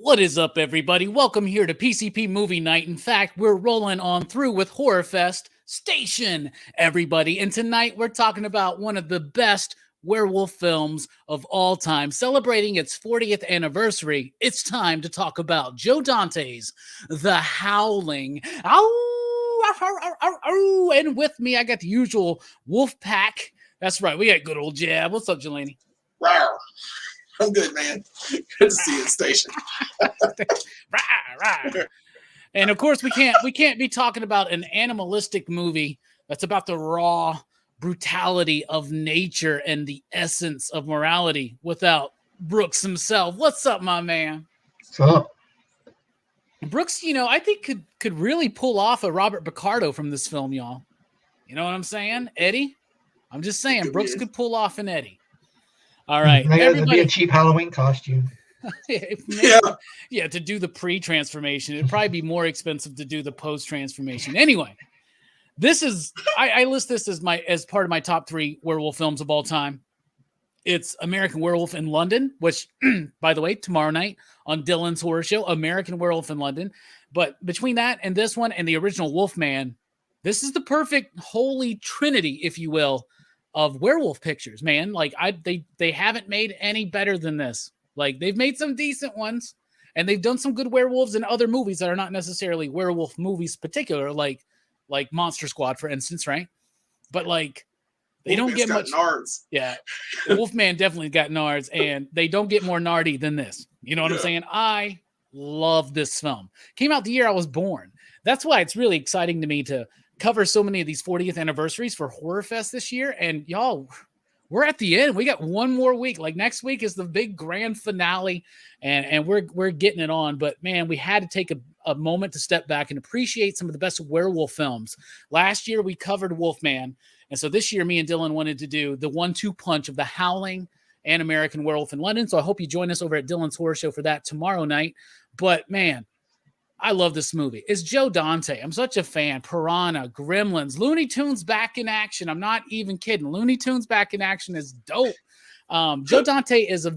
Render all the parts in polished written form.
What is up, everybody? Welcome here to PCP Movie Night. In fact, we're rolling on through with Horrorfest Station, everybody. And tonight we're talking about one of the best werewolf films of all time. Celebrating its 40th anniversary, it's time to talk about Joe Dante's The Howling. Ow! Ow, ow, ow, ow. And with me, I got the usual wolf pack. That's right, we got good old Jab. What's up, Jelani? Wow. I'm good, man. Good to see you, Station. And of course, we can't be talking about an animalistic movie that's about the raw brutality of nature and the essence of morality without Brooks himself. What's up, my man? What's up? Brooks, I think could really pull off a Robert Picardo from this film, y'all. You know what I'm saying? Eddie? I'm just saying, Brooks could pull off an Eddie. All right, everybody. It'd be a cheap Halloween costume. Yeah, to do the pre-transformation, it'd probably be more expensive to do the post-transformation. Anyway, this is I list this as part of my top 3 werewolf films of all time. It's American Werewolf in London, which, by the way, tomorrow night on Dylan's Horror Show, American Werewolf in London. But between that and this one and the original Wolfman, this is the perfect holy trinity, if you will, of werewolf pictures, man. Like they haven't made any better than this. Like they've made some decent ones and they've done some good werewolves in other movies that are not necessarily werewolf movies particular, like Monster Squad, for instance, right? But like they don't get much nards. Yeah. Wolfman definitely got nards and they don't get more nardy than this. You know what I'm saying? I love this film. Came out the year I was born. That's why it's really exciting to me to cover so many of these 40th anniversaries for Horrorfest this year. And y'all, we're at the end. We got one more week. Like next week is the big grand finale and we're getting it on. But man, we had to take a moment to step back and appreciate some of the best werewolf films. Last year we covered Wolfman. And so this year me and Dylan wanted to do the 1-2 punch of The Howling and American Werewolf in London. So I hope you join us over at Dylan's Horror Show for that tomorrow night. But man, I love this movie. It's Joe Dante. I'm such a fan. Piranha, Gremlins, Looney Tunes back in action. I'm not even kidding. Looney Tunes back in action is dope. Joe Dante is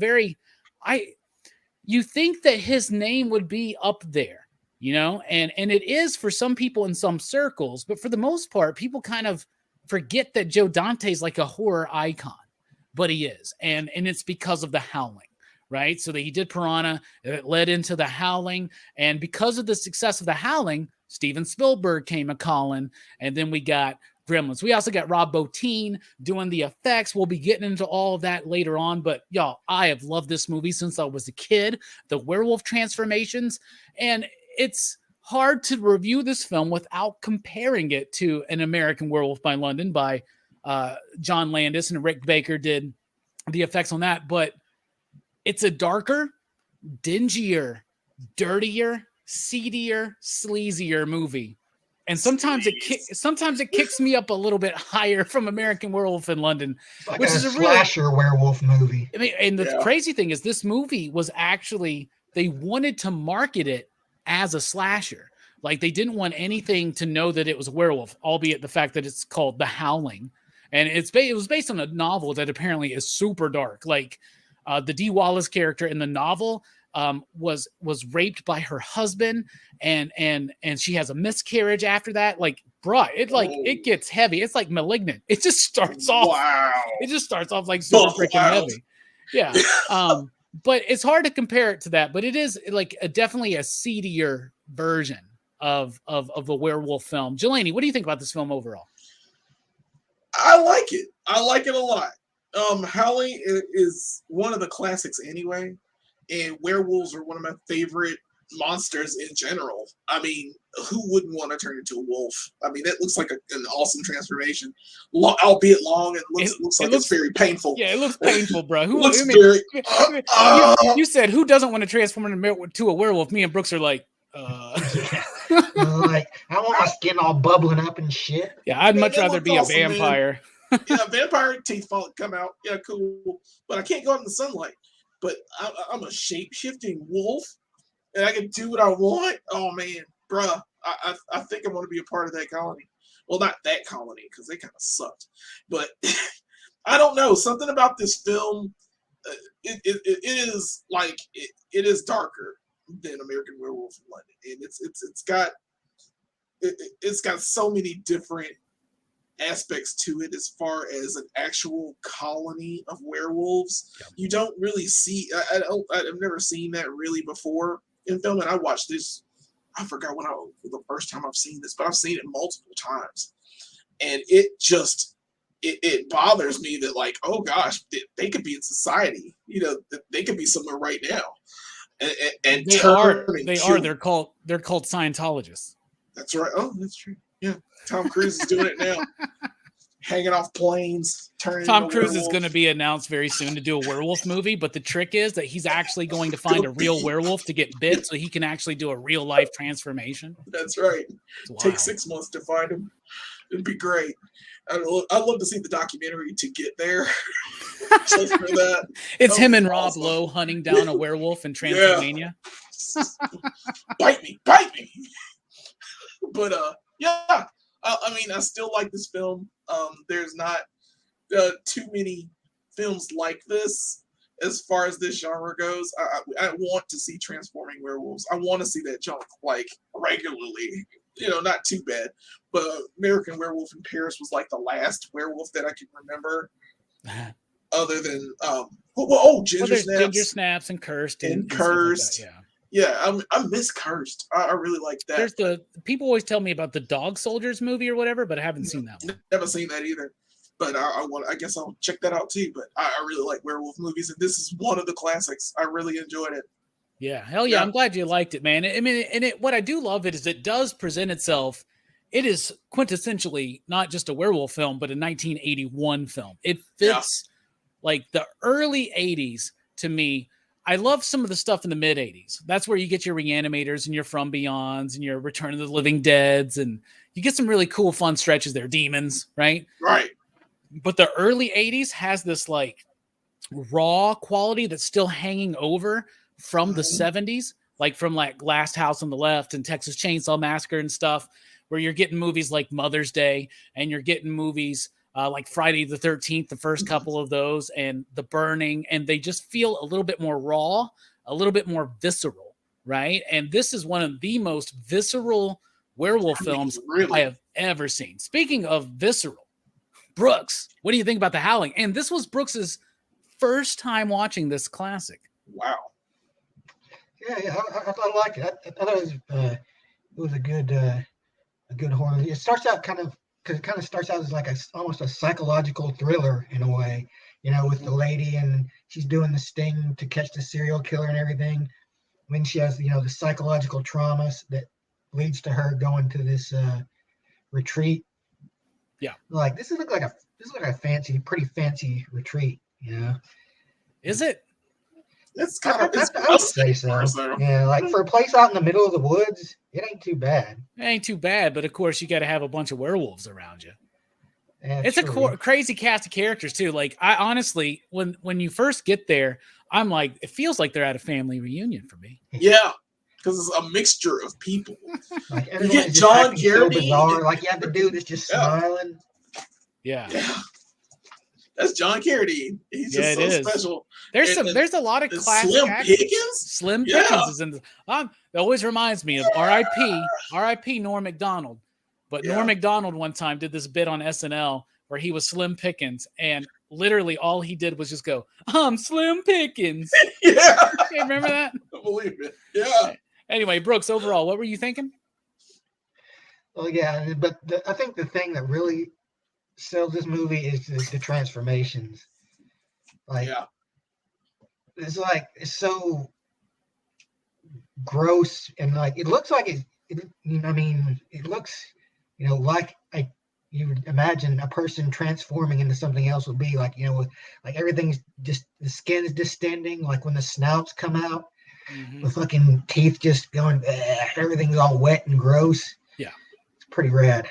you think that his name would be up there, and it is for some people in some circles, but for the most part, people kind of forget that Joe Dante is like a horror icon, but he is. And it's because of The Howling. Right? So that he did Piranha, it led into The Howling. And because of the success of The Howling, Steven Spielberg came a-calling. And then we got Gremlins. We also got Rob Bottin doing the effects. We'll be getting into all of that later on. But y'all, I have loved this movie since I was a kid. The werewolf transformations. And it's hard to review this film without comparing it to An American Werewolf by London by John Landis, and Rick Baker did the effects on that. But it's a darker, dingier, dirtier, seedier, sleazier movie. And sometimes it kicks me up a little bit higher from American Werewolf in London, like which is a slasher werewolf movie. I mean, and the crazy thing is this movie was actually, they wanted to market it as a slasher. Like they didn't want anything to know that it was a werewolf, albeit the fact that it's called The Howling. And it was based on a novel that apparently is super dark. Like, the Dee Wallace character in the novel was raped by her husband, and she has a miscarriage after that. Like, bruh, it gets heavy. It's like Malignant. It just starts off. Wow. It just starts off like super freaking heavy. Yeah. But it's hard to compare it to that. But it is like definitely a seedier version of a werewolf film. Jelani, what do you think about this film overall? I like it. I like it a lot. Howling is one of the classics anyway, and werewolves are one of my favorite monsters in general. I mean, who wouldn't want to turn into a wolf? I mean, that looks like an awesome transformation, albeit long, and looks like it's very painful. Yeah, it looks painful, bro. You said who doesn't want to transform into a werewolf? Me and Brooks are like, like I want my skin all bubbling up and shit. Yeah, I'd much rather be awesome, a vampire. Man. Yeah, vampire teeth come out. Yeah, cool. But I can't go out in the sunlight. But I'm a shape-shifting wolf, and I can do what I want. Oh, man. Bruh, I think I want to be a part of that colony. Well, not that colony, because they kind of sucked. But I don't know. Something about this film, it is darker. than American Werewolf in London, and it's got so many different aspects to it as far as an actual colony of werewolves. Yep. You don't really see. I've never seen that really before in film, and I watched this. I forgot the first time I've seen this, but I've seen it multiple times, and it bothers me that, like, oh gosh, they could be in society. You know, they could be somewhere right now. And they are. They're called Scientologists. That's right. Oh, that's true. Yeah, Tom Cruise is doing it now. Hanging off planes, turning. Tom Cruise is going to be announced very soon to do a werewolf movie, but the trick is that he's actually going to find a real werewolf to get bit, so he can actually do a real life transformation. That's right. Take 6 months to find him. It'd be great. I'd love to see the documentary to get there. Just for that. It's him and Rob Lowe hunting down a werewolf in Transylvania. Yeah. Bite me. But yeah. I mean, I still like this film. There's not too many films like this as far as this genre goes. I want to see transforming werewolves. I want to see that junk like regularly. You know, not too bad. But American Werewolf in Paris was like the last werewolf that I can remember. Other than Ginger Snaps. Ginger Snaps and Cursed. And Cursed. Like that, yeah, I miss Cursed. I really like that. There's people always tell me about the Dog Soldiers movie or whatever, but I haven't seen that one. Never seen that either. But I guess I'll check that out too. But I really like werewolf movies, and this is one of the classics. I really enjoyed it. Yeah, hell yeah! I'm glad you liked it, man. I mean, what I do love is it does present itself. It is quintessentially not just a werewolf film, but a 1981 film. It fits like the early 80s to me. I love some of the stuff in the mid 80s. That's where you get your Reanimators and your From Beyonds and your Return of the Living Deads. And you get some really cool, fun stretches there. Demons, right? Right. But the early 80s has this like raw quality that's still hanging over from the 70s, like from like Last House on the Left and Texas Chainsaw Massacre and stuff, where you're getting movies like Mother's Day and you're getting movies like Friday the 13th, the first couple of those, and The Burning, and they just feel a little bit more raw, a little bit more visceral, right? And this is one of the most visceral werewolf films I have ever seen. Speaking of visceral, Brooks, what do you think about The Howling? And this was Brooks's first time watching this classic. Wow. Yeah, I like it. I thought it was a good horror. It starts out because it kind of starts out as like almost a psychological thriller in a way, you know, with the lady and she's doing the sting to catch the serial killer and everything. When she has, you know, the psychological traumas that leads to her going to this retreat. Yeah, like this looks like a pretty fancy retreat, you know. Is it? It's kind of. I would say so. Yeah, like for a place out in the middle of the woods, it ain't too bad. It ain't too bad, but of course you got to have a bunch of werewolves around you. Yeah, it's a crazy cast of characters too. Like I honestly, when you first get there, I'm like, it feels like they're at a family reunion for me. Yeah, because it's a mixture of people. Like you get John Garrity, like you have the dude that's just smiling. Yeah. That's John Carradine. He's just so special. There's a lot of classic Slim actors. Pickens? Slim Pickens is in this. It always reminds me of R.I.P. Norm Macdonald. But Norm Macdonald one time did this bit on SNL where he was Slim Pickens, and literally all he did was just go, "I'm Slim Pickens." Yeah. You remember that? I believe it. Yeah. Anyway, Brooks, overall, what were you thinking? Well, yeah, but I think the thing that really sells this movie is the transformations. Like, it's so gross, and like it looks like it looks, you know, like you would imagine a person transforming into something else would be, like, you know, like everything's just, the skin is distending, like when the snouts come out, the fucking teeth just going, everything's all wet and gross. Yeah, it's pretty rad.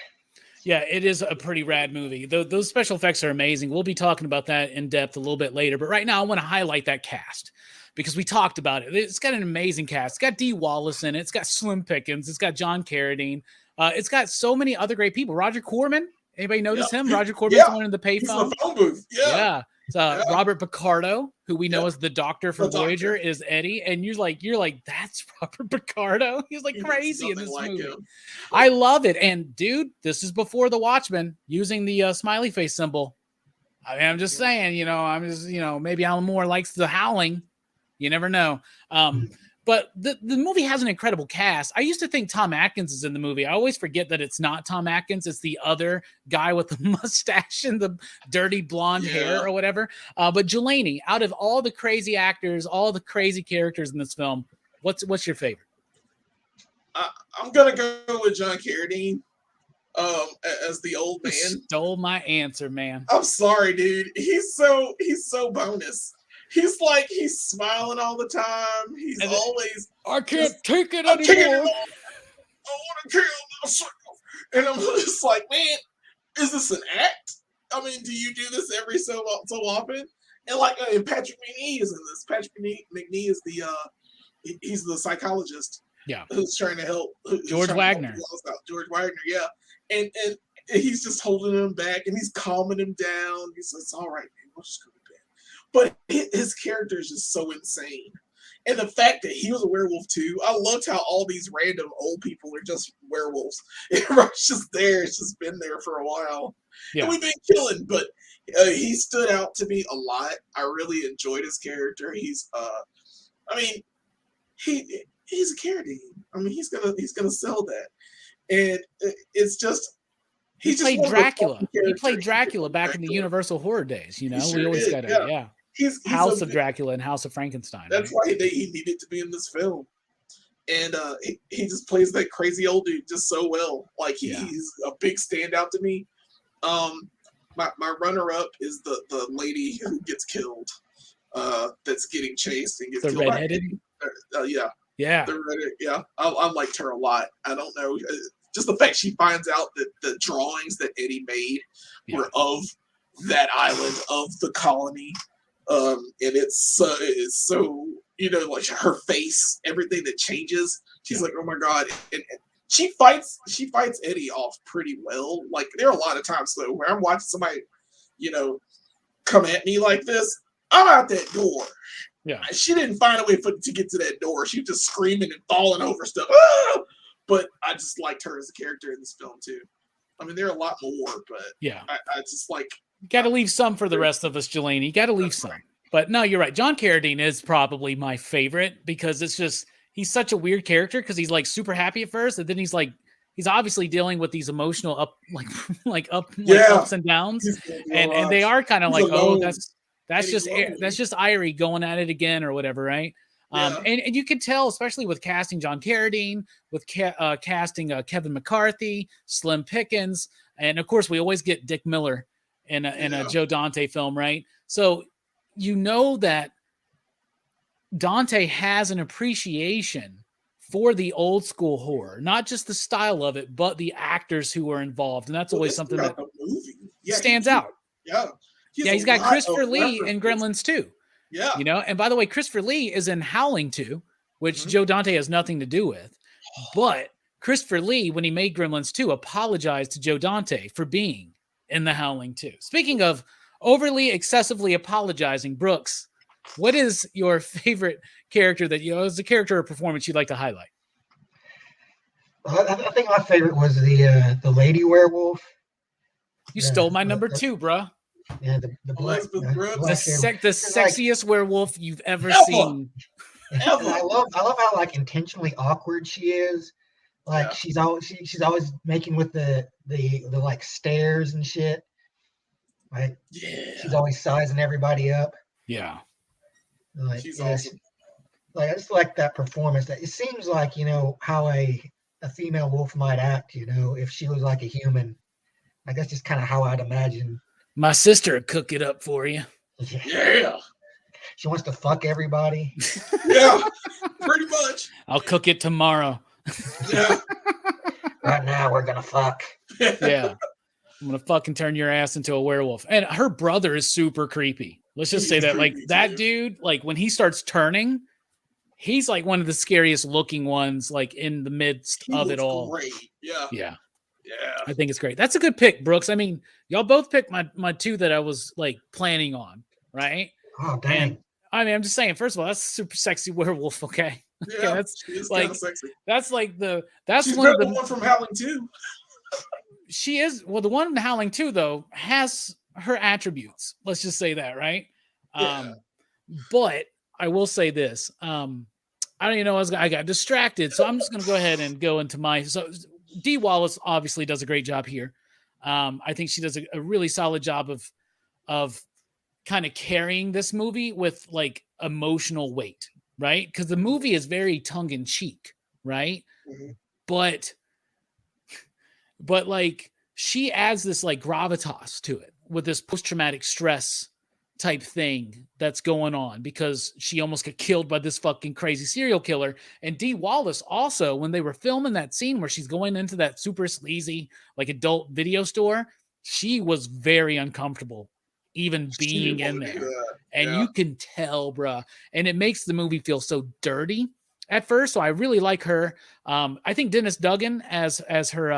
Yeah, it is a pretty rad movie. Those special effects are amazing. We'll be talking about that in depth a little bit later. But right now, I want to highlight that cast because we talked about it. It's got an amazing cast. It's got Dee Wallace in it. It's got Slim Pickens. It's got John Carradine. It's got so many other great people. Roger Corman. Anybody notice him? Roger Corman's one in the payphone. He's in the phone booth. Yeah. Robert Picardo, who we know as the Doctor from The Doctor. Voyager, is Eddie, and you're like, that's Robert Picardo. He's like He crazy looks in this nothing like movie. him. I love it. And dude, this is before the Watchmen using the smiley face symbol. I mean, I'm just saying, maybe Alan Moore likes the Howling. You never know. But the movie has an incredible cast. I used to think Tom Atkins is in the movie. I always forget that it's not Tom Atkins. It's the other guy with the mustache and the dirty blonde hair or whatever. But Jelani, out of all the crazy actors, all the crazy characters in this film, what's your favorite? I'm going to go with John Carradine as the old man. You stole my answer, man. I'm sorry, dude. He's so bonus. He's smiling all the time. He's always. I can't take it anymore. I want to kill myself. And I'm just like, man, is this an act? I mean, do you do this every so often? And Patrick McNee is in this. Patrick McNee is he's the psychologist. Yeah. Who's trying to help. George Wagner. George Wagner, yeah. And he's just holding him back and he's calming him down. He says, it's all right, man. We'll just go to bed. But his character is just so insane. And the fact that he was a werewolf too, I loved how all these random old people are just werewolves. Everyone's just there. It's just been there for a while. Yeah. And we've been killing, but he stood out to me a lot. I really enjoyed his character. He's a Carradine. I mean, he's gonna sell that. And it's just he played Dracula. He played Dracula back in the Universal Horror days. We always got it. He's House of Dracula and House of Frankenstein. That's why he needed to be in this film. And he just plays that crazy old dude just so well. Like he's a big standout to me. My runner-up is the lady who gets killed. That's getting chased and gets killed. The redheaded. Yeah. The redheaded. Yeah. I liked her a lot. I don't know. Just the fact she finds out that the drawings that Eddie made were of that island, of the colony. And it's so like her face, everything that changes. She's like, oh my God. And she fights Eddie off pretty well. Like there are a lot of times though where I'm watching somebody, come at me like this. I'm out that door. Yeah. She didn't find a way to get to that door. She was just screaming and falling over stuff. Ah! But I just liked her as a character in this film too. I mean, there are a lot more, but I just like. You got to leave some for the rest of us, Jelani. You got to leave some. Right. But no, you're right. John Carradine is probably my favorite because it's just he's such a weird character because he's like super happy at first, and then he's obviously dealing with these emotional ups and downs, and they are kind of like alone. That's just Irie going at it again or whatever, right? And you can tell, especially with casting John Carradine, with casting Kevin McCarthy, Slim Pickens, and of course we always get Dick Miller in a Joe Dante film, right? So that Dante has an appreciation for the old school horror, not just the style of it, but the actors who are involved, and that's always something that stands out. Yeah, he's got Christopher Lee in Gremlins 2. Yeah. And by the way, Christopher Lee is in Howling 2, which Joe Dante has nothing to do with. But Christopher Lee, when he made Gremlins 2, apologized to Joe Dante for being in the Howling 2. Speaking of overly, excessively apologizing, Brooks, what is your favorite character that as a character or performance you'd like to highlight? I think my favorite was the lady werewolf. You stole my number 2, bro. Yeah, the black, the sexiest werewolf you've ever seen. I love how like intentionally awkward she is. Like she's always making with the like stares and shit. Like she's always sizing everybody up. Yeah. Like, she's awesome. Like I just like that performance. That it seems like how a female wolf might act. If she was like a human. Like that's just kind of how I'd imagine. My sister would cook it up for you. Yeah. She wants to fuck everybody. Yeah, pretty much. I'll cook it tomorrow. Yeah. Right now, we're going to fuck. Yeah. I'm going to fucking turn your ass into a werewolf. And her brother is super creepy. Let's just say that. Like, that dude, like, when he starts turning, he's like one of the scariest looking ones, like, in the midst of it all. Great. Yeah. Yeah. Yeah. I think it's great. That's a good pick, Brooks. I mean, y'all both picked my 2 that I was like planning on. right? Oh, And dang. I mean, I'm just saying, first of all, that's a super sexy werewolf, okay? Okay, Yeah, that's she is like kind of sexy. that's like that's She's one better of than the the one from Howling too. she is well, the one in Howling 2, though, has her attributes. Let's just say that, right? Yeah. But I will say this. I don't even know, I got distracted, so I'm just gonna go ahead and go into my Dee Wallace obviously does a great job here. I think she does a really solid job of kind of carrying this movie with like emotional weight, right? Because the movie is very tongue in cheek, right? Mhm. But like she adds this like gravitas to it with this post-traumatic stress type thing that's going on because she almost got killed by this fucking crazy serial killer. And Dee Wallace also, when they were filming that scene where she's going into that super sleazy like adult video store, she was very uncomfortable even She didn't being in want to do there. that. And Yeah. you can tell, bruh. And it makes the movie feel so dirty at first. So I really like her. I think Dennis Duggan as her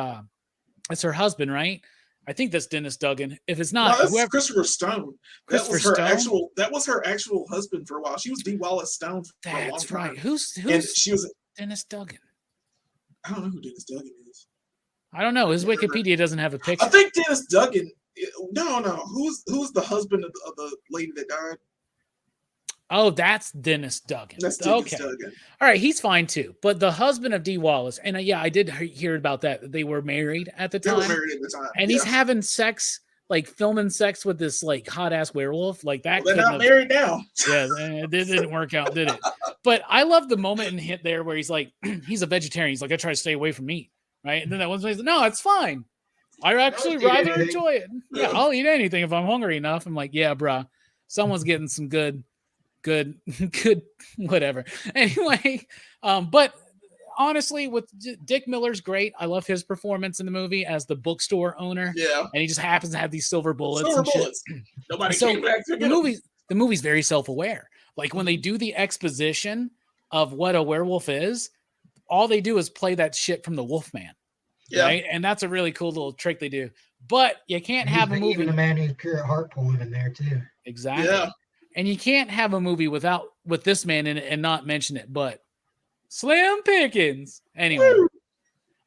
husband, right? I think that's Dennis Duggan. If it's No, not, that's whoever Christopher Stone. Christopher Stone. That was her actual husband for a while. She was Dee Wallace Stone for a long That's time. right. Who's And she was. Dennis Duggan? I don't know who Dennis Duggan is. I don't know. His Wikipedia doesn't have a picture. I think Dennis Duggan. No. Who's the husband of the lady that died? Oh, that's Dennis Duggan. That's Dennis okay. Duggan. All right, he's fine too. But the husband of Dee Wallace, and yeah, I did hear about that. They were married at the They time. were married at the time. And he's having sex, like filming sex with this like hot ass werewolf, like that. Well, they're not married now. Yeah, it didn't work out, did it? But I love the moment in hit there where he's like, he's a vegetarian. He's like, I try to stay away from meat, right? And then that one's like, no, it's fine. I actually rather enjoy it. Yeah, I'll eat anything if I'm hungry enough. I'm like, yeah, bruh, someone's getting some good, whatever. Anyway, but honestly, with Dick Miller's great. I love his performance in the movie as the bookstore owner. Yeah, and he just happens to have these silver bullets. Nobody came back to the movie's very self-aware. Like when they do the exposition of what a werewolf is, all they do is play that shit from the Wolfman. Yeah. Right. And that's a really cool little trick they do. But you can't have a movie. Even a man who's pure heart pulling in there too. Exactly. Yeah. And you can't have a movie with this man in it and not mention it. But Slim Pickens. Anyway. Woo!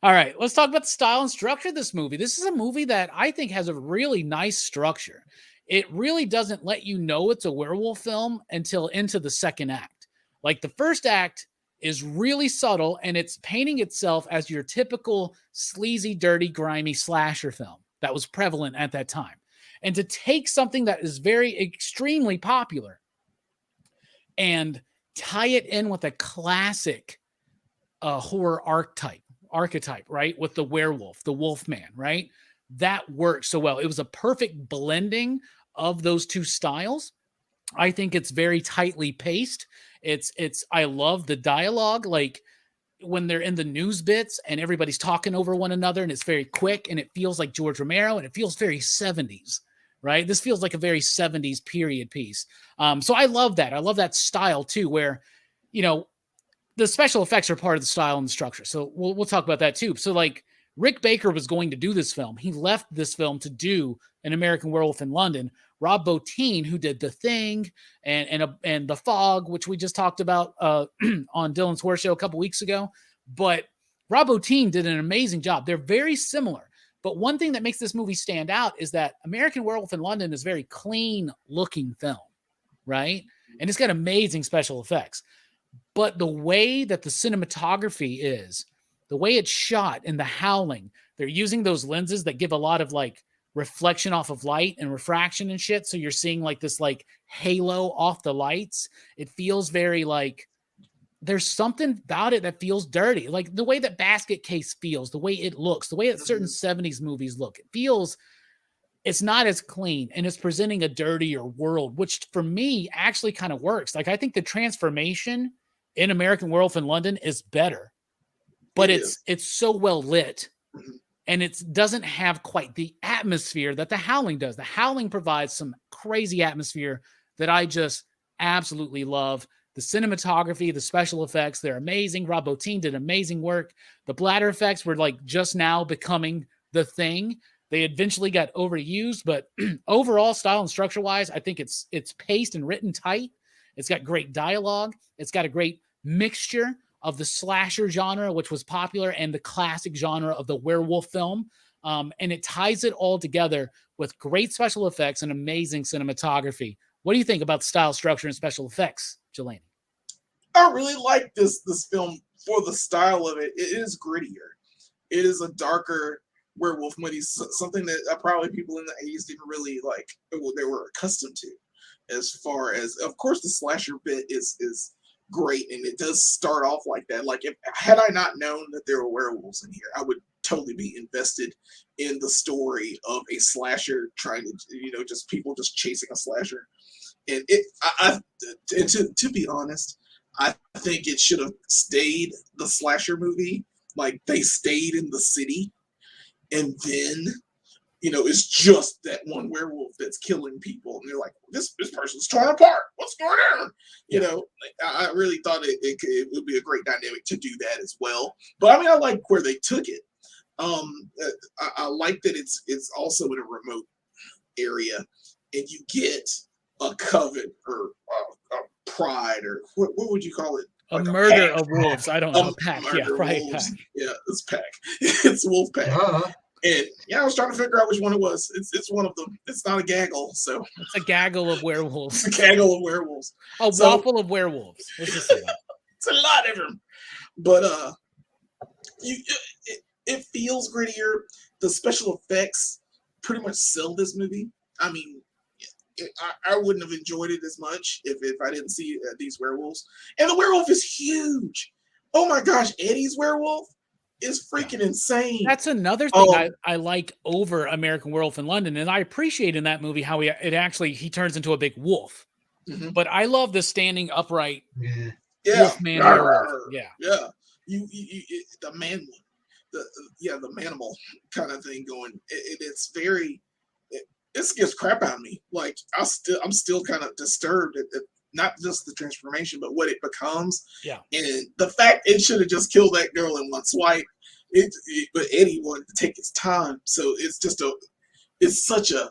All right. Let's talk about the style and structure of this movie. This is a movie that I think has a really nice structure. It really doesn't let you know it's a werewolf film until into the second act. Like the first act is really subtle, and it's painting itself as your typical sleazy, dirty, grimy slasher film that was prevalent at that time. And to take something that is very extremely popular and tie it in with a classic horror archetype, right? With the werewolf, the Wolfman, right? That works so well. It was a perfect blending of those two styles. I think it's very tightly paced. I love the dialogue, like when they're in the news bits and everybody's talking over one another and it's very quick and it feels like George Romero and it feels very 70s, right? This feels like a very 70s period piece. So I love that. I love that style too, where, the special effects are part of the style and the structure. So we'll talk about that too. So like Rick Baker was going to do this film. He left this film to do An American Werewolf in London. Rob Bottin, who did The Thing and The Fog, which we just talked about on Dylan's Horror Show a couple weeks ago. But Rob Bottin did an amazing job. They're very similar. But one thing that makes this movie stand out is that American Werewolf in London is a very clean looking film, right? And it's got amazing special effects. But the way that the cinematography is, the way it's shot in The Howling, they're using those lenses that give a lot of like reflection off of light and refraction and shit. So you're seeing like this like halo off the lights. It feels very like there's something about it that feels dirty. Like the way that Basket Case feels, the way it looks, the way that certain 70s movies look, it's not as clean and it's presenting a dirtier world, which for me actually kind of works. Like I think the transformation in American Werewolf in London is better, but it's so well lit. And it doesn't have quite the atmosphere that The Howling does. The Howling provides some crazy atmosphere that I just absolutely love. The cinematography, the special effects, they're amazing. Rob Bottin did amazing work. The bladder effects were like just now becoming the thing. They eventually got overused, but overall, style and structure wise, I think it's paced and written tight. It's got great dialogue. It's got a great mixture of the slasher genre, which was popular, and the classic genre of the werewolf film. And it ties it all together with great special effects and amazing cinematography. What do you think about the style, structure, and special effects, Jelani? I really like this film for the style of it. It is grittier. It is a darker werewolf movie, something that probably people in the 80s didn't really like, they were accustomed to. As far as, of course, the slasher bit is great, and it does start off like that. Like, had I not known that there were werewolves in here, I would totally be invested in the story of a slasher trying to, just people just chasing a slasher. And to be honest, I think it should have stayed the slasher movie. Like, they stayed in the city, and then, it's just that one werewolf that's killing people. And they're like, this person's torn apart. What's going on? I really thought it would be a great dynamic to do that as well. But, I like where they took it. I like that it's also in a remote area, and you get a coven or a pride, or what would you call it? A murder of wolves. I don't know. A pack. Yeah, right. Pack. Yeah, it's pack. It's wolf pack. Uh-huh. And I was trying to figure out which one it was. It's one of them. It's not a gaggle, so it's a gaggle of werewolves. It's a gaggle of werewolves. A waffle of werewolves. Let's just say that. It's a lot of them, but it feels grittier. The special effects pretty much sell this movie. I wouldn't have enjoyed it as much if I didn't see these werewolves. And the werewolf is huge. Oh my gosh, Eddie's werewolf is freaking insane. That's another thing I like over American Werewolf in London, and I appreciate in that movie how he turns into a big wolf. Mm-hmm. But I love the standing upright wolfman werewolf. Yeah. You the man one, the manimal kind of thing going. It's very. This gets crap out of me. Like, I'm still kind of disturbed at not just the transformation, but what it becomes. Yeah. And the fact it should have just killed that girl in one swipe. But Eddie wanted to take his time. So it's such a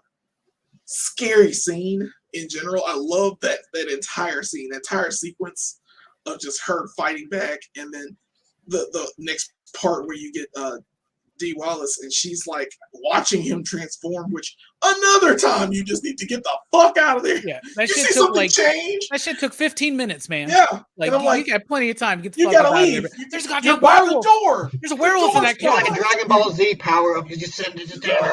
scary scene in general. I love that entire scene, that entire sequence of just her fighting back. And then the next part where you get Dee Wallace, and she's like watching him transform, which another time you just need to get the fuck out of there. Yeah, that shit took that shit took 15 minutes, man. Yeah, like you got plenty of time to get the fuck out of there. There's a goddamn werewolf. The door. There's a werewolf in that car. Like a Dragon Ball Z power up. You just send it down.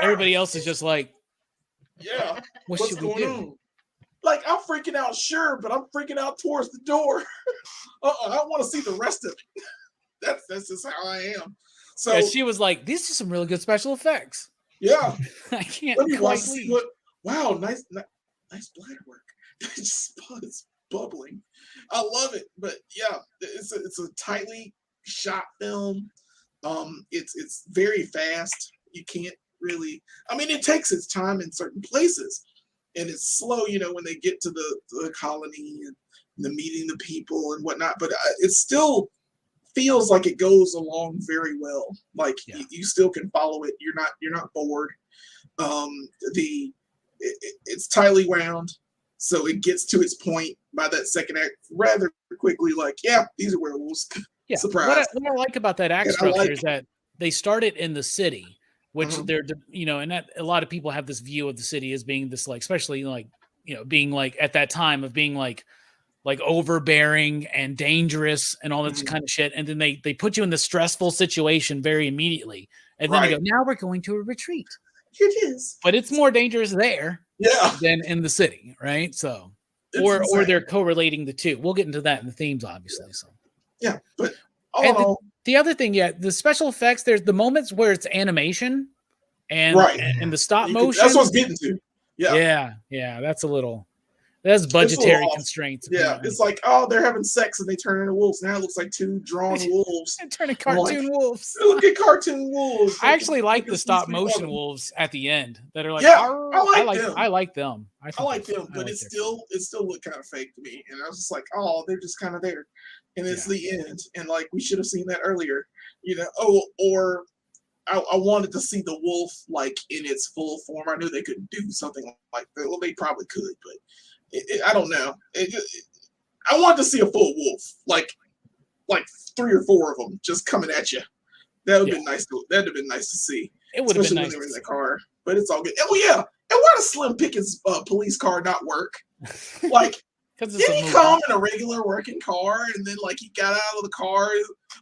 Everybody else is just like, yeah, what's going on? Like, I'm freaking out, sure, but I'm freaking out towards the door. I want to see the rest of it. That's just how I am. So she was like, "These are some really good special effects." Yeah, I can't. Let me watch. Wow, nice bladder work. It's bubbling. I love it. But yeah, it's a tightly shot film. It's very fast. You can't really. It takes its time in certain places, and it's slow. When they get to the colony and the meeting the people and whatnot. But it's still feels like it goes along very well. Like you still can follow it. You're not bored. It's tightly wound, so it gets to its point by that second act rather quickly. Like, these are werewolves. Yeah. Surprise. What I like about that act structure is that they started in the city, which they're and that a lot of people have this view of the city as being this, like, especially like being like at that time of being like overbearing and dangerous and all that kind of shit. And then they put you in the stressful situation very immediately. And then they go, now we're going to a retreat. It is. But it's more dangerous there than in the city, right? So, or they're correlating the two. We'll get into that in the themes, obviously. So, yeah. But the other thing, the special effects, there's the moments where it's animation and the stop motion. That's what I was getting to. Yeah. That's a little... That's It's a little budgetary off. constraints. Yeah, Apparently. it's like, oh, they're having sex and they turn into wolves. Now it looks like two drawn wolves. And turning I'm like, cartoon wolves. look at cartoon wolves. I actually like can the see stop sleep on motion them. wolves at the end that are like, Yeah, "Arr." I like them. I like them. I think like they're- them, I but like it their- still looked kind of fake to me. And I was just like, oh, they're just kind of there. And it's the end. And like we should have seen that earlier. You know, or I wanted to see the wolf like in its full form. I knew they could do something like that. Well, they probably could, but I don't know. I wanted to see a full wolf, like 3 or 4 of them just coming at you. That would have been nice. That'd have been nice to see. It would have been nice when they were in the car, but it's all good. Oh yeah, and why does Slim Pickens' police car not work? Like, did he come in a regular working car and then like he got out of the car?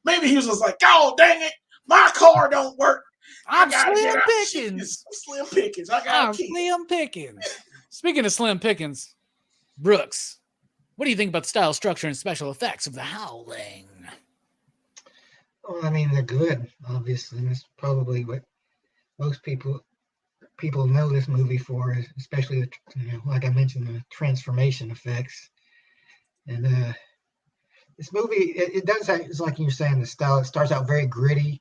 Maybe he was just like, "Oh dang it, my car don't work. I'm Slim Pickens. Slim Pickens. I got Slim Pickens." Speaking of Slim Pickens, Brooks, what do you think about the style, structure, and special effects of The Howling? Well, I mean, they're good, obviously. And it's probably what most people know this movie for, especially like I mentioned, the transformation effects. And this movie, it does have, it's like you're saying, the style. It starts out very gritty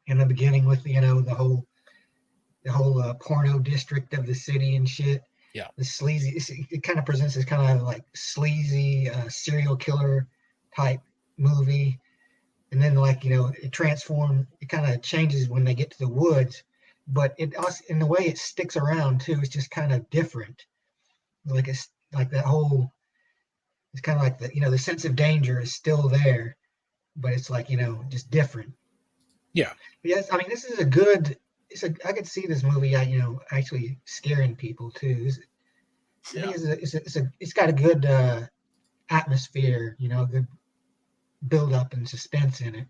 in the beginning with the whole porno district of the city and shit. Yeah, the sleazy. It kind of presents as kind of like sleazy serial killer type movie. And then, like, it transforms, it kind of changes when they get to the woods, but it also, in the way it sticks around too, it's just kind of different. Like, it's like that whole, it's kind of like the sense of danger is still there, but it's like, just different. Yeah. But yes, I mean, this is I could see this movie, actually scaring people too. I think it's got a good atmosphere, a good build up and suspense in it.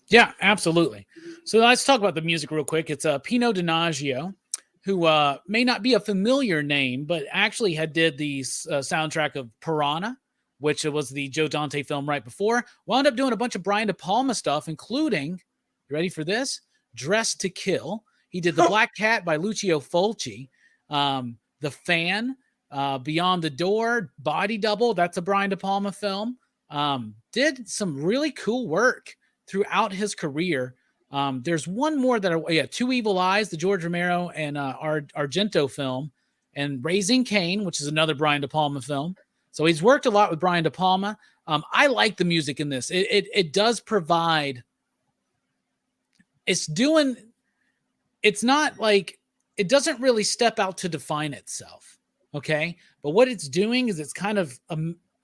Yeah, absolutely. So let's talk about the music real quick. It's Pino Donaggio, who may not be a familiar name, but actually did the soundtrack of Piranha, which was the Joe Dante film right before. Wound up doing a bunch of Brian De Palma stuff, including, you ready for this? Dressed to Kill. He did The Black Cat by Lucio Fulci, The Fan, Beyond the Door, Body Double. That's a Brian De Palma film. Did some really cool work throughout his career. There's one more Two Evil Eyes, the George Romero and Argento film, and Raising Cain, which is another Brian De Palma film. So he's worked a lot with Brian De Palma. I like the music in this. It does provide. It's not like, it doesn't really step out to define itself. Okay. But what it's doing is it's kind of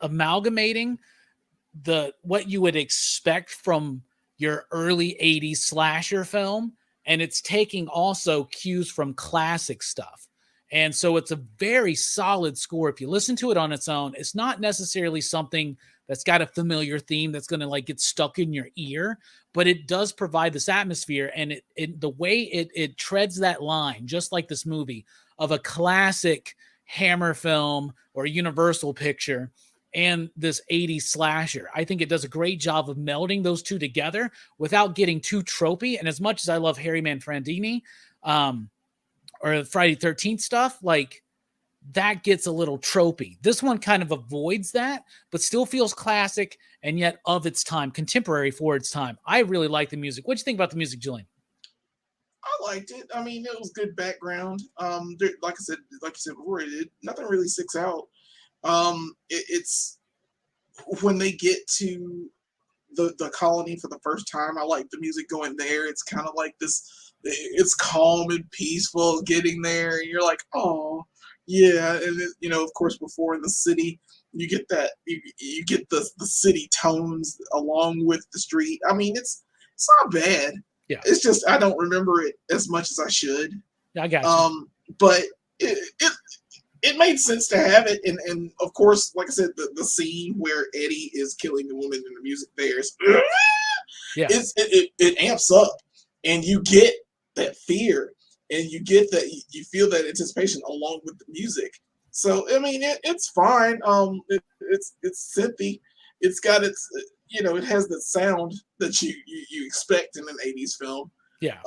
amalgamating what you would expect from your early 80s slasher film. And it's taking also cues from classic stuff. And so it's a very solid score. If you listen to it on its own, it's not necessarily something that's got a familiar theme that's going to like get stuck in your ear, but it does provide this atmosphere. And the way it treads that line, just like this movie, of a classic Hammer film or Universal picture and this 80s slasher. I think it does a great job of melding those two together without getting too tropey. And as much as I love Harry Manfredini, or Friday 13th stuff, like, that gets a little tropey. This one kind of avoids that, but still feels classic and yet of its time, contemporary for its time. I really like the music. What do you think about the music, Julian? I liked it. I mean, it was good background. Like you said before, nothing really sticks out. It's when they get to the colony for the first time, I like the music going there. It's kind of like this. It's calm and peaceful getting there, and you're like, oh yeah. And of course, before in the city, you get that you get the city tones along with the street. I mean, it's not bad. Yeah, it's just I don't remember it as much as I should. I got you. But it made sense to have it, and of course, like I said, the scene where Eddie is killing the woman and the music there is, it amps up, and you get that fear, and you get that you feel that anticipation along with the music. So I mean, it's fine. It's synthy. It's got its it has the sound that you expect in an 80s film. Yeah.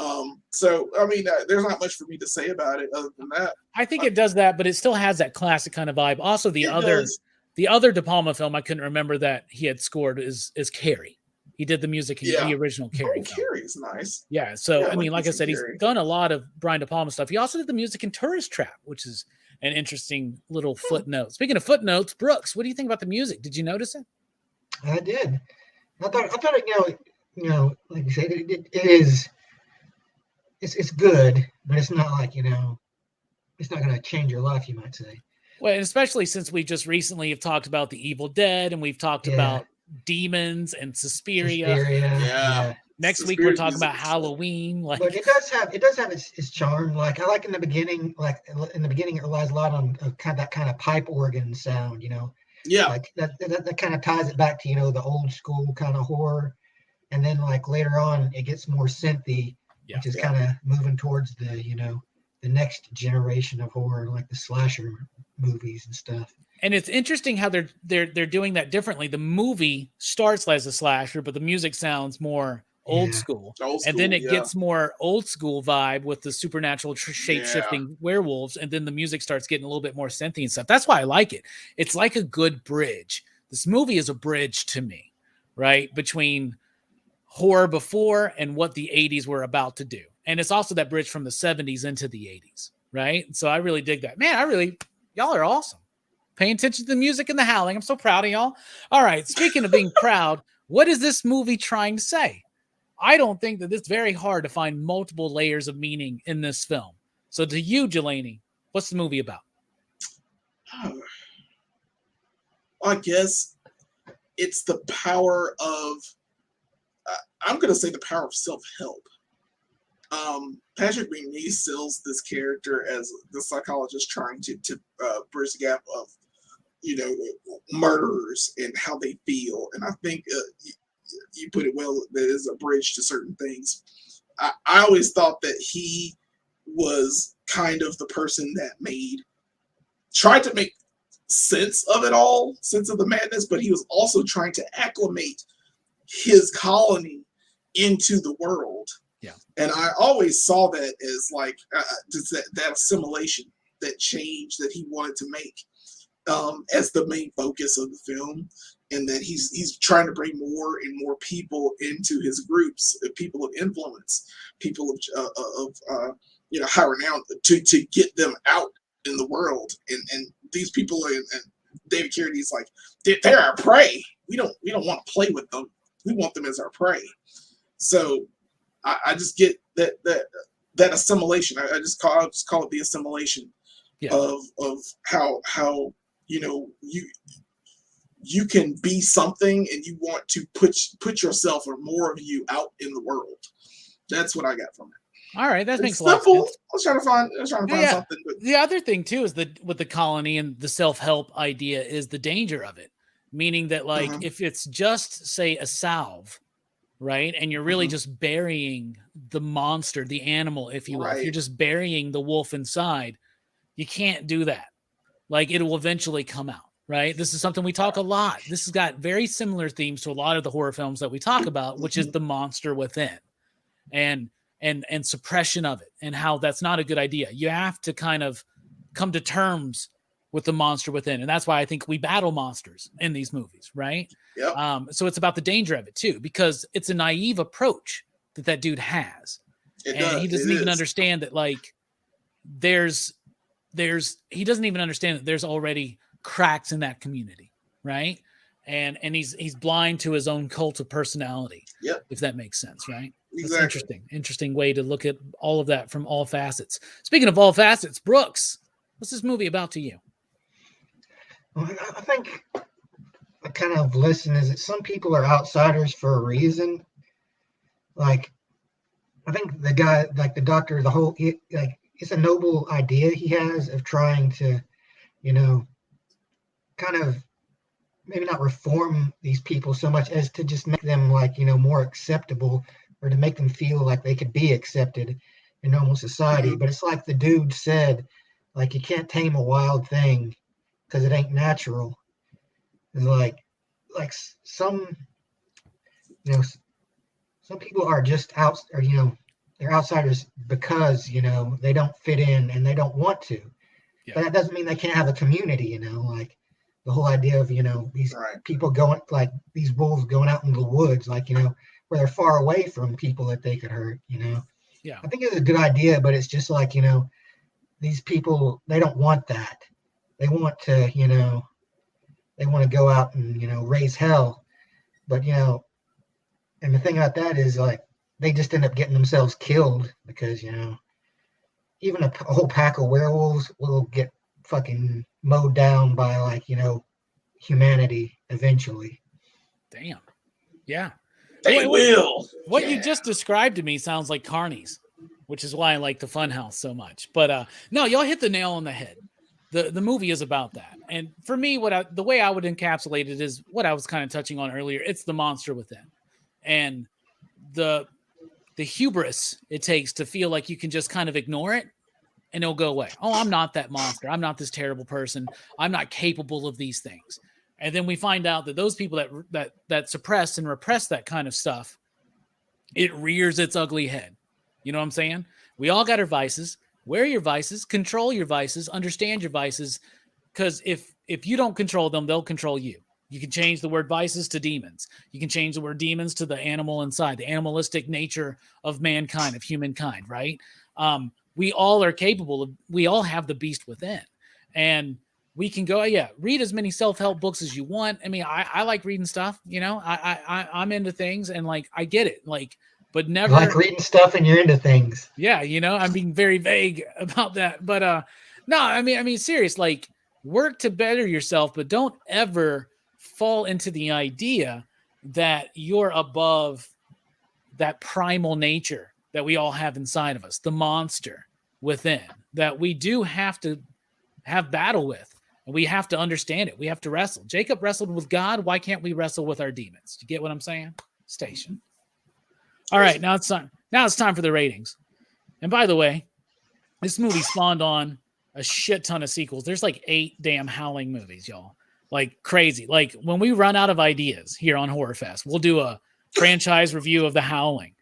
So I mean, there's not much for me to say about it other than that. I think it does that, but it still has that classic kind of vibe. Also, the It other does. De Palma film I couldn't remember that he had scored is Carrie. He did the music in the original Carrie film. Carrie's nice. Yeah, so Yeah, I mean, like I said, Carrie. he's done a lot of Brian De Palma stuff. He also did the music in Tourist Trap, which is an interesting little footnote. Speaking of footnotes, Brooks, what do you think about the music? Did you notice it? I did. I thought it, like you said, it is. It's good, but it's not like it's not going to change your life, you might say. Well, and especially since we just recently have talked about the Evil Dead, and we've talked about demons and Suspiria. Yeah. Next week we're talking about Halloween. Like, but it does have its charm. Like I like in the beginning, it relies a lot on that kind of pipe organ sound. Yeah. Like that kind of ties it back to the old school kind of horror, and then like later on it gets more synthy, which is kind of moving towards the next generation of horror, like the slasher movies and stuff. And it's interesting how they're doing that differently. The movie starts as a slasher, but the music sounds more old school. And then it gets more old school vibe with the supernatural shape-shifting werewolves, and then the music starts getting a little bit more synthy and stuff. That's why I like it. It's like a good bridge. This movie is a bridge to me, right? Between horror before and what the 80s were about to do. And it's also that bridge from the 70s into the 80s, right? So I really dig that. Man, y'all are awesome. Paying attention to the music and the howling. I'm so proud of y'all. All right, speaking of being proud, what is this movie trying to say? I don't think that it's very hard to find multiple layers of meaning in this film. So to you, Jelani, what's the movie about? I guess it's the power of, I'm going to say the power of self-help. Patrick McNee sells this character as the psychologist trying to bridge the gap of, murderers and how they feel. And I think you put it well, that is a bridge to certain things. I always thought that he was kind of the person that tried to make sense of it all, sense of the madness, but he was also trying to acclimate his colony into the world. Yeah. And I always saw that as like just that assimilation, that change that he wanted to make as the main focus of the film. And that he's trying to bring more and more people into his groups, people of influence, people of high renown, to get them out in the world. And these people and David Carradine's like, they're our prey. We don't want to play with them. We want them as our prey. So I just get that assimilation. I just call it the assimilation of how you can be something and you want to put yourself or more of you out in the world. That's what I got from it. All right, that makes simple. a lot of sense. I was trying to find something. But the other thing too is that with the colony and the self-help idea is the danger of it, meaning that if it's just say a salve, right, and you're really just burying the monster, the animal, if you will, if you're just burying the wolf inside, you can't do that. Like it will eventually come out. Right. This is something we talk a lot. This has got very similar themes to a lot of the horror films that we talk about, which is the monster within and suppression of it and how that's not a good idea. You have to kind of come to terms with the monster within. And that's why I think we battle monsters in these movies. Right. Yep. So it's about the danger of it, too, because it's a naive approach that dude has. He doesn't even understand that he doesn't even understand that there's already cracks in that community, right? And he's blind to his own cult of personality. Yep. If that makes sense, right? Exactly. That's interesting way to look at all of that from all facets. Speaking of all facets, Brooks, what's this movie about to you? Well, I think a kind of lesson is that some people are outsiders for a reason. Like, I think the guy, like the doctor, it's a noble idea he has of trying to, kind of maybe not reform these people so much as to just make them more acceptable, or to make them feel like they could be accepted in normal society. But it's like the dude said, like, you can't tame a wild thing because it ain't natural. It's like some some people are just out, or they're outsiders because they don't fit in and they don't want to. Yeah. But that doesn't mean they can't have a community. Like the whole idea of these people going, like these wolves going out into the woods, like where they're far away from people that they could hurt. Yeah. I think it's a good idea, but it's just like these people, they don't want that. They want to they want to go out and raise hell, but and the thing about that is like they just end up getting themselves killed because even a whole pack of werewolves will get fucking mowed down by like humanity eventually. Damn. Yeah. They will. What you just described to me sounds like Carnies, which is why I like the Funhouse so much. But no, y'all hit the nail on the head. The movie is about that. And for me, the way I would encapsulate it is what I was kind of touching on earlier. It's the monster within. And the hubris it takes to feel like you can just kind of ignore it and it'll go away. Oh, I'm not that monster. I'm not this terrible person. I'm not capable of these things. And then we find out that those people that suppress and repress that kind of stuff, it rears its ugly head. You know what I'm saying? We all got our vices. Wear your vices, control your vices, understand your vices, because if you don't control them, they'll control you. You can change the word vices to demons. You can change the word demons to the animal inside, the animalistic nature of mankind, of humankind, right? We all are capable of, we all have the beast within. And we can go, read as many self-help books as you want. I mean, I like reading stuff, I'm into things and like, I get it. Like, but never you like reading stuff and you're into things. Yeah. I'm being very vague about that, but no, I mean, serious, like work to better yourself, but don't ever fall into the idea that you're above that primal nature that we all have inside of us, the monster within that we do have to have battle with. And we have to understand it. We have to wrestle. Jacob wrestled with God. Why can't we wrestle with our demons? You get what I'm saying? Station. All right, now it's time. Now it's time for the ratings. And by the way, this movie spawned on a shit ton of sequels. There's like 8 damn Howling movies, y'all. Like crazy. Like when we run out of ideas here on Horrorfest, we'll do a franchise review of The Howling.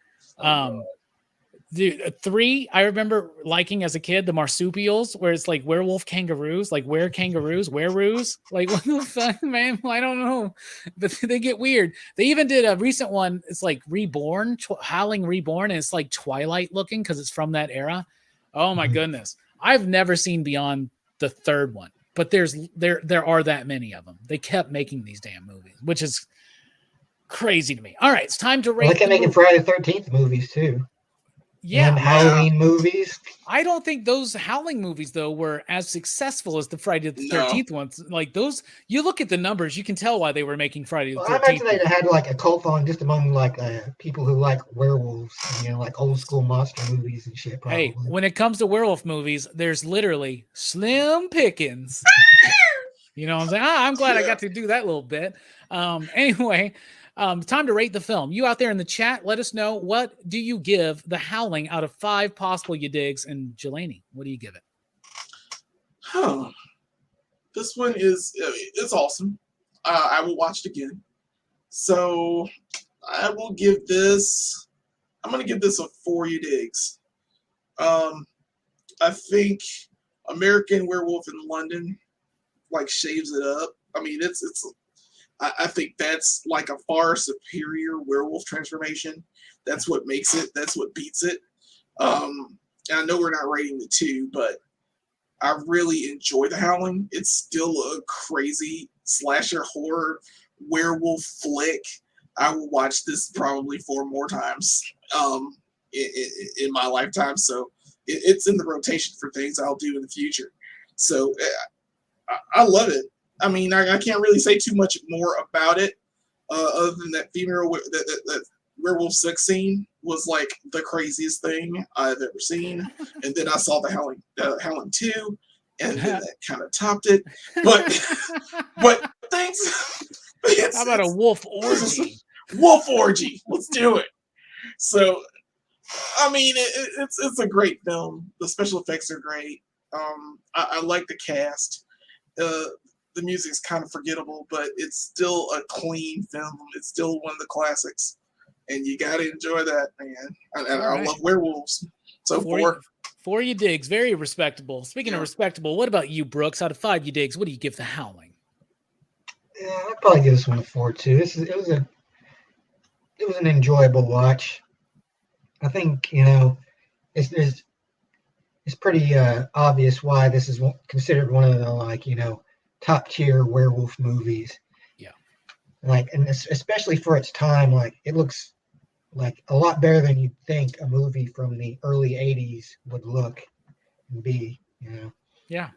The 3 I remember liking as a kid, the marsupials, where it's like werewolf kangaroos, like wereroos. Like what the fuck, man? I don't know, but they get weird. They even did a recent one. It's like Reborn, Howling Reborn, and it's like Twilight looking because it's from that era. Oh my goodness, I've never seen beyond the 3rd one, but there are that many of them. They kept making these damn movies, which is crazy to me. All right, it's time to rate. They kept making Friday the 13th movies too. Yeah, and Halloween movies. I don't think those Howling movies though were as successful as the Friday the 13th ones. Like those, you look at the numbers, you can tell why they were making Friday the 13th. I imagine they had like a cult following just among like people who like werewolves, like old school monster movies and shit. Probably. Hey, when it comes to werewolf movies, there's literally slim pickings. You know what I'm saying? I'm glad I got to do that little bit. Anyway. Time to rate the film. You out there in the chat, let us know, what do you give The Howling out of 5 possible you digs? And Jelani, what do you give it? This one it's awesome. I will watch it again. So I'm going to give this a 4 you digs. I think American Werewolf in London like shaves it up. I mean, I think that's like a far superior werewolf transformation. That's what makes it. That's what beats it. And I know we're not rating the 2, but I really enjoy The Howling. It's still a crazy slasher horror werewolf flick. I will watch this probably 4 more times in my lifetime. So it's in the rotation for things I'll do in the future. So I love it. I mean, I can't really say too much more about it, other than that female that werewolf sex scene was like the craziest thing I've ever seen. And then I saw the Howling 2, and then that kind of topped it. But thanks. How about a wolf orgy? Wolf orgy. Let's do it. So, I mean, it's a great film. The special effects are great. I like the cast. The music's kind of forgettable, but it's still a clean film. It's still one of the classics. and you got to enjoy that, man. And I right. love werewolves. So four you digs, very respectable. Speaking of respectable, what about you, Brooks? Out of 5 you digs, what do you give The Howling? Yeah, I'd probably give this one a 4 too. It was an enjoyable watch. I think it's pretty obvious why this is considered one of the top tier werewolf movies. Yeah. And especially for its time, it looks like a lot better than you'd think a movie from the early 80s would look and be, Yeah.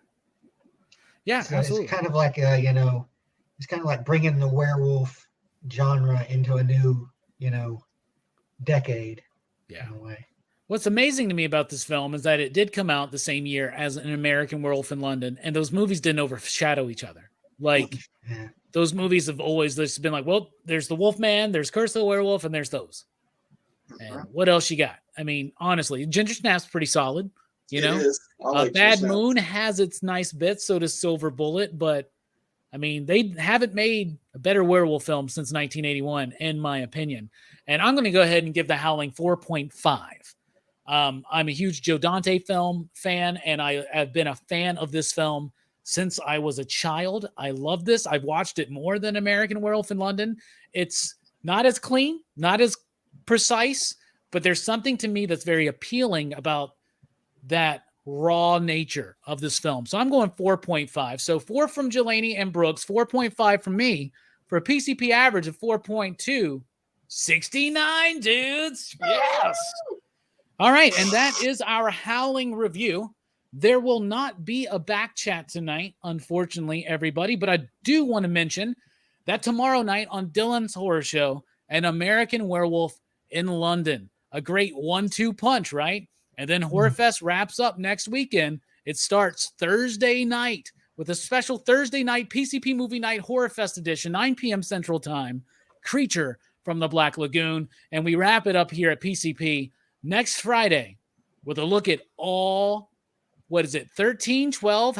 Yeah, so absolutely. It's kind of like it's kind of like bringing the werewolf genre into a new, decade. Yeah. In a way. What's amazing to me about this film is that it did come out the same year as An American Werewolf in London, and those movies didn't overshadow each other. Those movies have always just been like, well, there's the Wolfman, there's Curse of the Werewolf, and there's those. And what else you got? I mean, honestly, Ginger Snap's pretty solid. It is. I like Bad Moon has its nice bits, so does Silver Bullet, but I mean, they haven't made a better werewolf film since 1981, in my opinion. And I'm going to go ahead and give The Howling 4.5. I'm a huge Joe Dante film fan, and I have been a fan of this film since I was a child. I love this. I've watched it more than American Werewolf in London. It's not as clean, not as precise, but there's something to me that's very appealing about that raw nature of this film. So I'm going 4.5. So 4 from Jelani and Brooks, 4.5 from me, for a PCP average of 4.2. 69, dudes. Yes. All right, and that is our Howling review. There will not be a back chat tonight, unfortunately, everybody, but I do want to mention that tomorrow night on Dylan's Horror Show, An American Werewolf in London. A great 1-2 punch, right? And then Horrorfest wraps up next weekend. It starts Thursday night with a special Thursday night PCP Movie Night Horrorfest edition, 9 p.m. Central Time, Creature from the Black Lagoon. And we wrap it up here at PCP next Friday with a look at all, 12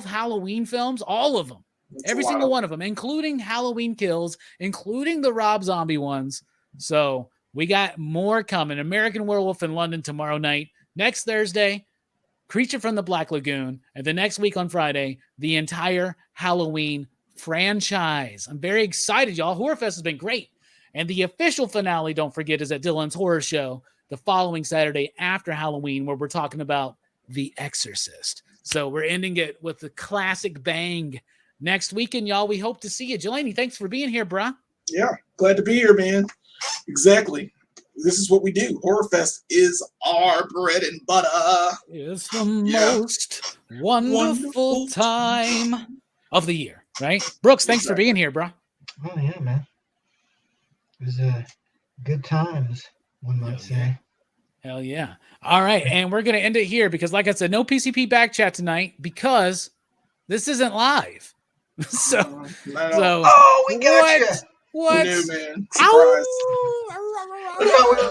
Halloween films, all of them. Every single one of them, including Halloween Kills, including the Rob Zombie ones. So we got more coming. American Werewolf in London tomorrow night. Next Thursday, Creature from the Black Lagoon. And the next week on Friday, the entire Halloween franchise. I'm very excited, y'all. Horrorfest has been great. And the official finale, don't forget, is at Dylan's Horror Show the following Saturday after Halloween, where we're talking about The Exorcist. So we're ending it with the classic bang next weekend, y'all. We hope to see you. Jelani, thanks for being here, bruh. Yeah, glad to be here, man. Exactly. This is what we do. Horrorfest is our bread and butter. It's the most wonderful time of the year, right? Brooks, thanks for being here, bro. Oh, yeah, man. It was good times, one might say. Hell yeah. All right, and we're going to end it here because, like I said, no PCP back chat tonight because this isn't live. So we got you. What? Who knew, man? Surprise. Ow!